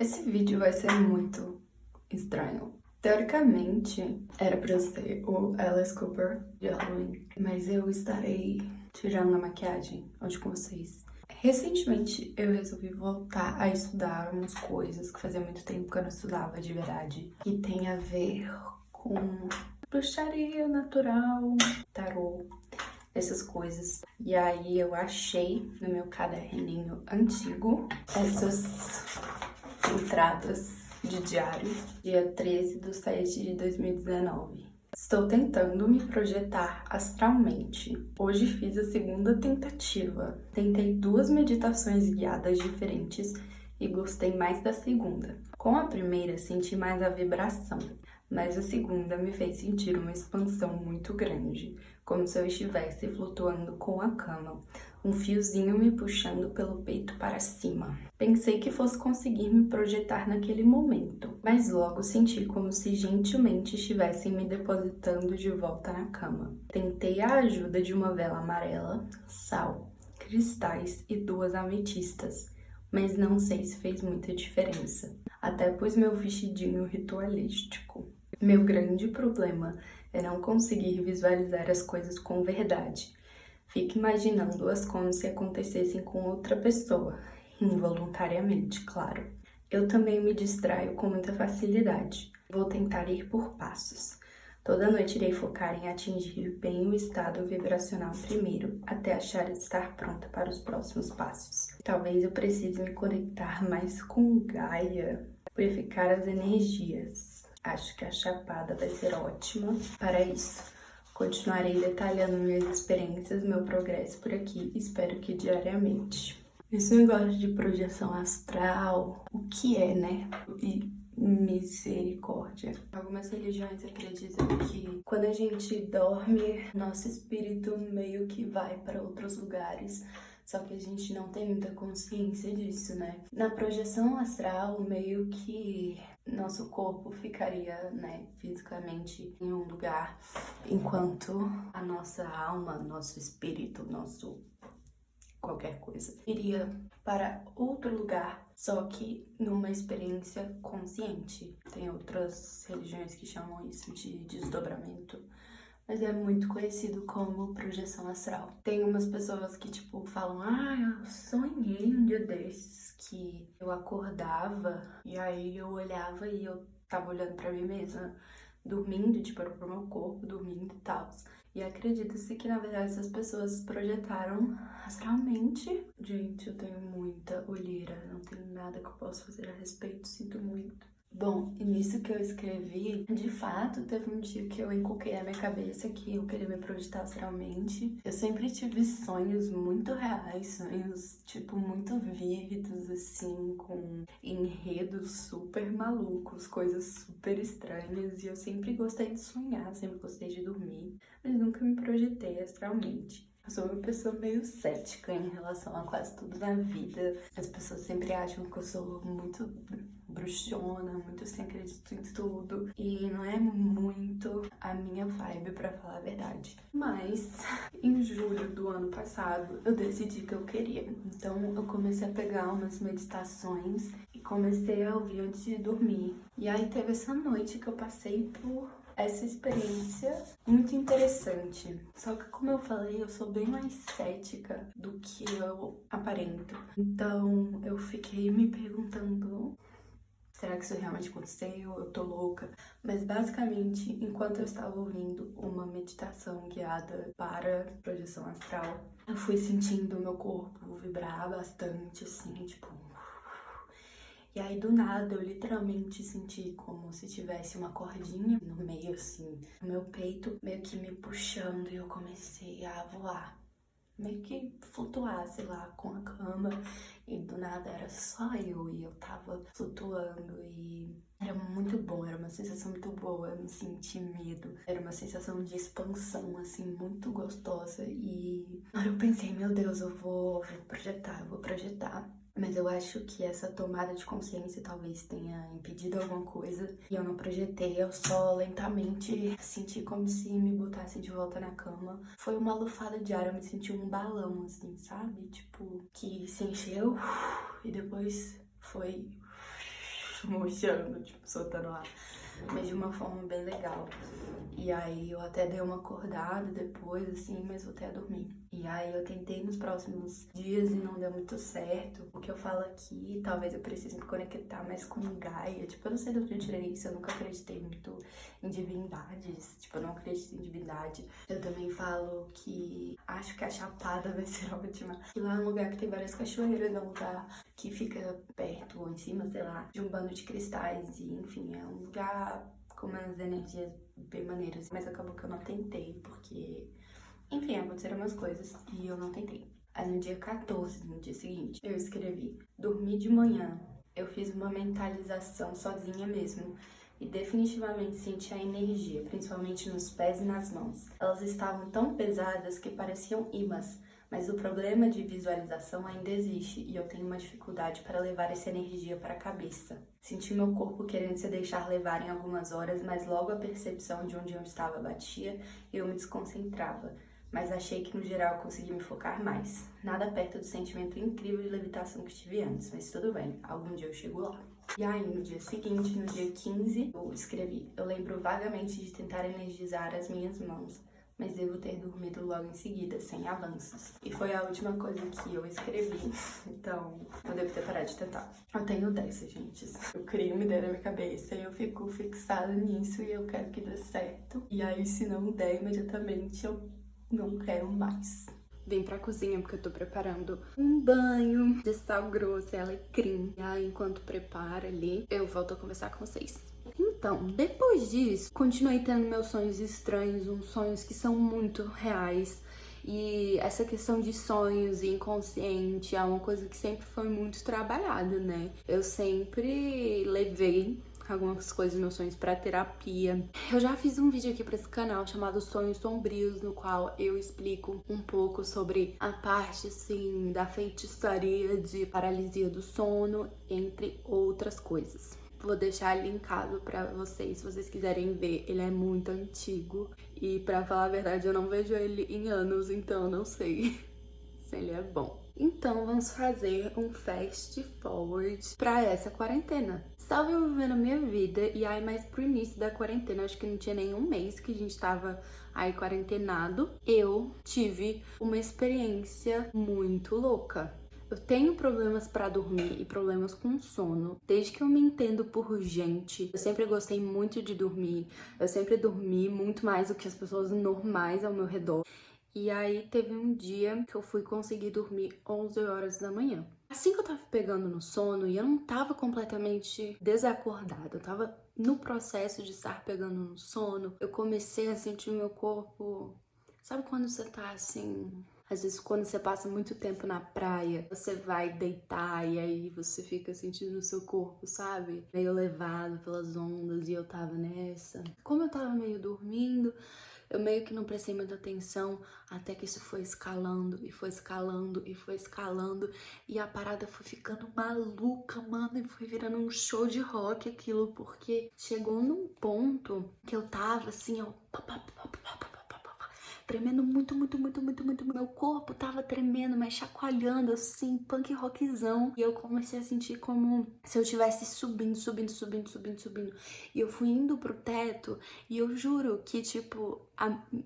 Esse vídeo vai ser muito estranho. Teoricamente, era pra eu ser o Alice Cooper de Halloween, mas eu estarei tirando a maquiagem hoje com vocês. Recentemente, eu resolvi voltar a estudar umas coisas que fazia muito tempo que eu não estudava de verdade, que tem a ver com bruxaria natural, tarô, essas coisas. E aí eu achei no meu caderninho antigo essas entradas de diário, dia 13/7 de 2019. Estou tentando me projetar astralmente. Hoje fiz a segunda tentativa. Tentei 2 meditações guiadas diferentes e gostei mais da segunda. Com a primeira, senti mais a vibração, mas a segunda me fez sentir uma expansão muito grande, como se eu estivesse flutuando com a cama, um fiozinho me puxando pelo peito para cima. Pensei que fosse conseguir me projetar naquele momento, mas logo senti como se gentilmente estivessem me depositando de volta na cama. Tentei a ajuda de uma vela amarela, sal, cristais e 2 ametistas, mas não sei se fez muita diferença. Até pus meu vestidinho ritualístico. Meu grande problema é não conseguir visualizar as coisas com verdade. Fico imaginando-as como se acontecessem com outra pessoa, involuntariamente, claro. Eu também me distraio com muita facilidade. Vou tentar ir por passos. Toda noite irei focar em atingir bem o estado vibracional primeiro, até achar estar pronta para os próximos passos. Talvez eu precise me conectar mais com Gaia, purificar as energias. Acho que a chapada vai ser ótima para isso. Continuarei detalhando minhas experiências, meu progresso por aqui, espero que diariamente. Esse negócio de projeção astral, o que é, né? E misericórdia. Algumas religiões acreditam que quando a gente dorme, nosso espírito meio que vai para outros lugares. Só que a gente não tem muita consciência disso, né? Na projeção astral, meio que nosso corpo ficaria, né, fisicamente em um lugar, enquanto a nossa alma, nosso espírito, nosso qualquer coisa, iria para outro lugar, só que numa experiência consciente. Tem outras religiões que chamam isso de desdobramento, mas é muito conhecido como projeção astral. Tem umas pessoas que, tipo, falam, eu sonhei um dia desses que eu acordava e aí eu olhava e eu tava olhando pra mim mesma, dormindo, tipo, era pro meu corpo, dormindo e tal. E acredita-se que, na verdade, essas pessoas se projetaram astralmente. Gente, eu tenho muita olheira, não tenho nada que eu possa fazer a respeito, sinto muito. Bom, e nisso que eu escrevi, de fato, teve um dia que eu encuquei na minha cabeça que eu queria me projetar astralmente. Eu sempre tive sonhos muito reais, sonhos, tipo, muito vívidos, assim, com enredos super malucos, coisas super estranhas. E eu sempre gostei de sonhar, sempre gostei de dormir, mas nunca me projetei astralmente. Eu sou uma pessoa meio cética em relação a quase tudo na vida. As pessoas sempre acham que eu sou muito bruxona, muito assim, acredito em tudo. E não é muito a minha vibe, pra falar a verdade. Mas, em julho do ano passado, eu decidi que eu queria. Então, eu comecei a pegar umas meditações e comecei a ouvir antes de dormir. E aí, teve essa noite que eu passei por essa experiência muito interessante. Só que, como eu falei, eu sou bem mais cética do que eu aparento. Então, eu fiquei me perguntando, será que isso realmente aconteceu? Eu tô louca? Mas basicamente, enquanto eu estava ouvindo uma meditação guiada para projeção astral, eu fui sentindo o meu corpo vibrar bastante, assim, tipo. E aí, do nada, eu literalmente senti como se tivesse uma cordinha no meio, assim, no meu peito, meio que me puxando, e eu comecei a voar. Meio que flutuar, sei lá, com a cama, e do nada era só eu, e eu tava flutuando, e era muito bom, era uma sensação muito boa, eu não senti medo, era uma sensação de expansão, assim, muito gostosa, e na hora eu pensei, meu Deus, eu vou projetar. Mas eu acho que essa tomada de consciência talvez tenha impedido alguma coisa e eu não projetei, eu só lentamente senti como se me botasse de volta na cama. Foi uma lufada de ar, eu me senti um balão, assim, sabe? Tipo, que se encheu e depois foi murchando, tipo, soltando ar. Mas de uma forma bem legal. E aí eu até dei uma acordada depois, assim, mas voltei a dormir. E aí eu tentei nos próximos dias e não deu muito certo. O que eu falo aqui, talvez eu precise me conectar mais com Gaia. Tipo, eu não sei de onde eu tirei isso, eu nunca acreditei muito em divindades. Tipo, eu não acredito em divindade. Eu também falo que acho que a Chapada vai ser ótima. E lá é um lugar que tem várias cachoeiras, é um lugar que fica perto ou em cima, sei lá, de um bando de cristais. E enfim, é um lugar com umas energias bem maneiras. Mas acabou que eu não tentei, porque... Enfim, aconteceram umas coisas e eu não tentei. Aí no dia 14, no dia seguinte, eu escrevi: dormi de manhã. Eu fiz uma mentalização sozinha mesmo e definitivamente senti a energia, principalmente nos pés e nas mãos. Elas estavam tão pesadas que pareciam imãs, mas o problema de visualização ainda existe e eu tenho uma dificuldade para levar essa energia para a cabeça. Senti meu corpo querendo se deixar levar em algumas horas, mas logo a percepção de onde eu estava batia e eu me desconcentrava. Mas achei que no geral eu consegui me focar mais. Nada perto do sentimento incrível de levitação que tive antes, mas tudo bem, algum dia eu chego lá. E aí, no dia seguinte, no dia 15, eu escrevi: eu lembro vagamente de tentar energizar as minhas mãos, mas devo ter dormido logo em seguida, sem avanços. E foi a última coisa que eu escrevi, então eu devo ter parado de tentar. Eu tenho dessa, gente. Eu crio uma ideia na minha cabeça e eu fico fixada nisso e eu quero que dê certo. E aí, se não der imediatamente, eu não quero mais. Vim pra cozinha porque eu tô preparando um banho de sal grosso e alecrim. E aí, enquanto preparo ali, eu volto a conversar com vocês. Então, depois disso, continuei tendo meus sonhos estranhos, uns sonhos que são muito reais. E essa questão de sonhos e inconsciente é uma coisa que sempre foi muito trabalhada, né? Eu sempre levei algumas coisas, meus sonhos, pra terapia. Eu já fiz um vídeo aqui pra esse canal chamado Sonhos Sombrios, no qual eu explico um pouco sobre a parte, assim, da feitiçaria de paralisia do sono, entre outras coisas. Vou deixar linkado pra vocês, se vocês quiserem ver. Ele é muito antigo e, pra falar a verdade, eu não vejo ele em anos, então eu não sei se ele é bom. Então, vamos fazer um fast forward pra essa quarentena. Estava eu vivendo a minha vida e aí mais pro início da quarentena, acho que não tinha nenhum mês que a gente tava aí quarentenado, eu tive uma experiência muito louca. Eu tenho problemas pra dormir e problemas com sono. Desde que eu me entendo por gente, eu sempre gostei muito de dormir. Eu sempre dormi muito mais do que as pessoas normais ao meu redor. E aí teve um dia que eu fui conseguir dormir 11 horas da manhã. Assim que eu tava pegando no sono, e eu não tava completamente desacordada, eu tava no processo de estar pegando no sono, eu comecei a sentir o meu corpo... Sabe quando você tá assim... Às vezes quando você passa muito tempo na praia, você vai deitar e aí você fica sentindo o seu corpo, sabe? Meio levado pelas ondas e eu tava nessa. Como eu tava meio dormindo, eu meio que não prestei muita atenção até que isso foi escalando e foi escalando e foi escalando e a parada foi ficando maluca, mano, e foi virando um show de rock aquilo, porque chegou num ponto que eu tava assim, ó, tremendo muito, muito, muito, muito, muito. Meu corpo tava tremendo, mas chacoalhando assim, punk rockzão. E eu comecei a sentir como se eu estivesse subindo, subindo, subindo, subindo, subindo. E eu fui indo pro teto e eu juro que, tipo,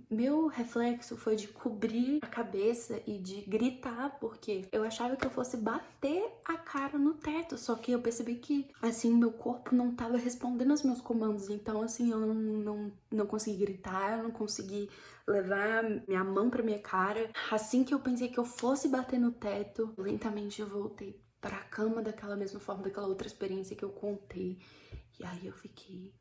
meu reflexo foi de cobrir a cabeça e de gritar, porque eu achava que eu fosse bater a cara no teto. Só que eu percebi que, assim, meu corpo não tava respondendo aos meus comandos. Então, assim, eu não consegui gritar, eu não consegui levar minha mão pra minha cara. Assim que eu pensei que eu fosse bater no teto, lentamente eu voltei pra cama daquela mesma forma, daquela outra experiência que eu contei. E aí eu fiquei...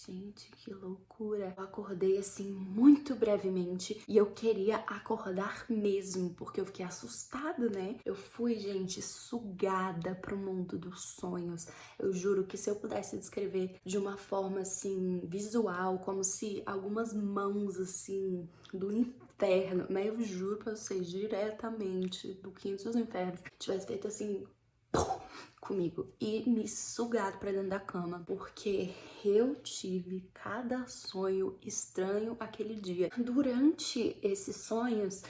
Gente, que loucura. Eu acordei assim muito brevemente e eu queria acordar mesmo, porque eu fiquei assustada, né? Eu fui, gente, sugada pro mundo dos sonhos. Eu juro que se eu pudesse descrever de uma forma assim, visual, como se algumas mãos assim do inferno, mas eu juro pra vocês, diretamente do quinto dos infernos, tivesse feito assim... comigo e me sugado pra dentro da cama, porque eu tive cada sonho estranho aquele dia. Durante esses sonhos,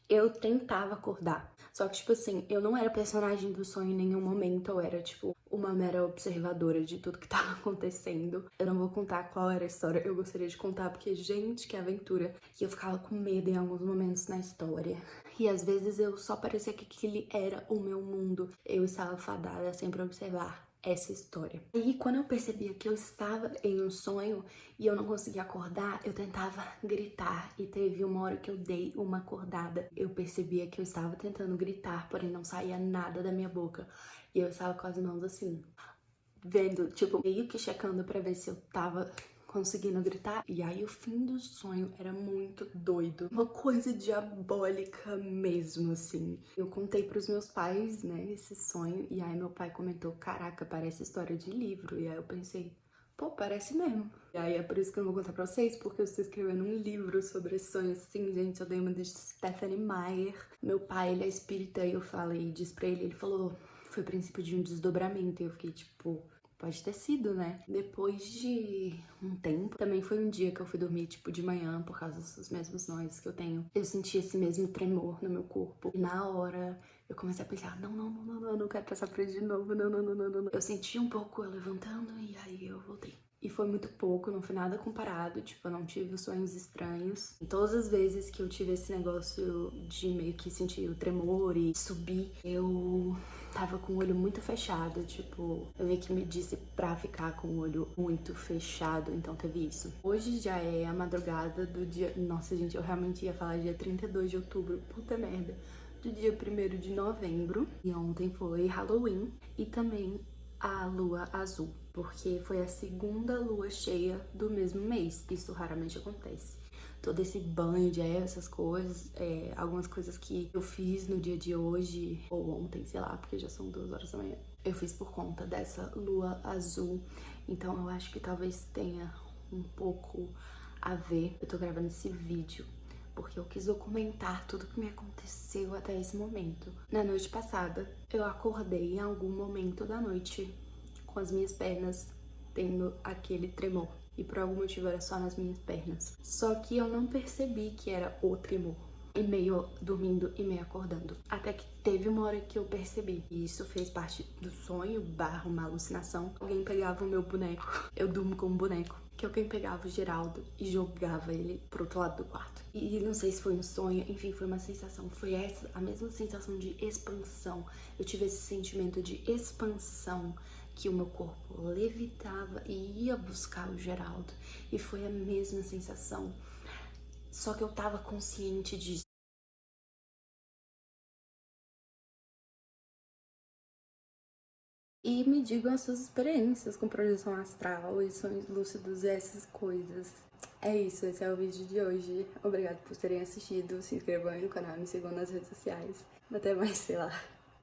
eu tentava acordar. Só que, tipo assim, eu não era personagem do sonho em nenhum momento, eu era, tipo, uma mera observadora de tudo que tava acontecendo. Eu não vou contar qual era a história, eu gostaria de contar porque, gente, que aventura. E eu ficava com medo em alguns momentos na história. E às vezes eu só parecia que aquele era o meu mundo. Eu estava fadada sempre a observar essa história. E quando eu percebia que eu estava em um sonho e eu não conseguia acordar, eu tentava gritar. E teve uma hora que eu dei uma acordada. Eu percebia que eu estava tentando gritar, porém não saía nada da minha boca. E eu estava com as mãos assim, vendo, tipo, meio que checando pra ver se eu tava conseguindo gritar. E aí o fim do sonho era muito doido. Uma coisa diabólica mesmo, assim. Eu contei pros meus pais, né, esse sonho. E aí meu pai comentou, caraca, parece história de livro. E aí eu pensei, pô, parece mesmo. E aí é por isso que eu não vou contar pra vocês, porque eu estou escrevendo um livro sobre esse sonho, assim, gente. Eu dei uma de Stephanie Meyer. Meu pai, ele é espírita e eu falei disso pra ele. Ele falou, foi o princípio de um desdobramento. E eu fiquei tipo, pode ter sido, né? Depois de um tempo, também foi um dia que eu fui dormir, tipo, de manhã, por causa dos mesmos nós que eu tenho. Eu senti esse mesmo tremor no meu corpo. E na hora, eu comecei a pensar, não, não quero passar por isso de novo, não. Eu senti um pouco eu levantando e aí eu voltei. E foi muito pouco, não foi nada comparado, tipo, eu não tive sonhos estranhos. E todas as vezes que eu tive esse negócio de meio que sentir o tremor e subir, eu tava com o olho muito fechado, tipo, eu meio que me disse pra ficar com o olho muito fechado, então teve isso. Hoje já é a madrugada do dia... Nossa, gente, eu realmente ia falar dia 32 de outubro, puta merda. Do dia 1º de novembro, e ontem foi Halloween, e também a lua azul, porque foi a segunda lua cheia do mesmo mês. Isso raramente acontece. Todo esse banho de erva, essas coisas, algumas coisas que eu fiz no dia de hoje, ou ontem, sei lá, porque já são 2 horas da manhã, eu fiz por conta dessa lua azul. Então eu acho que talvez tenha um pouco a ver. Eu tô gravando esse vídeo porque eu quis documentar tudo que me aconteceu até esse momento. Na noite passada, eu acordei em algum momento da noite com as minhas pernas tendo aquele tremor. E por algum motivo era só nas minhas pernas. Só que eu não percebi que era o tremor. E meio dormindo e meio acordando. Até que teve uma hora que eu percebi. E isso fez parte do sonho, uma alucinação. Alguém pegava o meu boneco. Eu durmo com um boneco. Que alguém pegava o Geraldo e jogava ele pro outro lado do quarto. E não sei se foi um sonho, enfim, foi uma sensação. Foi essa, a mesma sensação de expansão. Eu tive esse sentimento de expansão, que o meu corpo levitava e ia buscar o Geraldo. E foi a mesma sensação. Só que eu tava consciente disso. E me digam as suas experiências com projeção astral e sonhos lúcidos e essas coisas. É isso, esse é o vídeo de hoje. Obrigada por terem assistido. Se inscrevam aí no canal, me sigam nas redes sociais. Até mais, sei lá.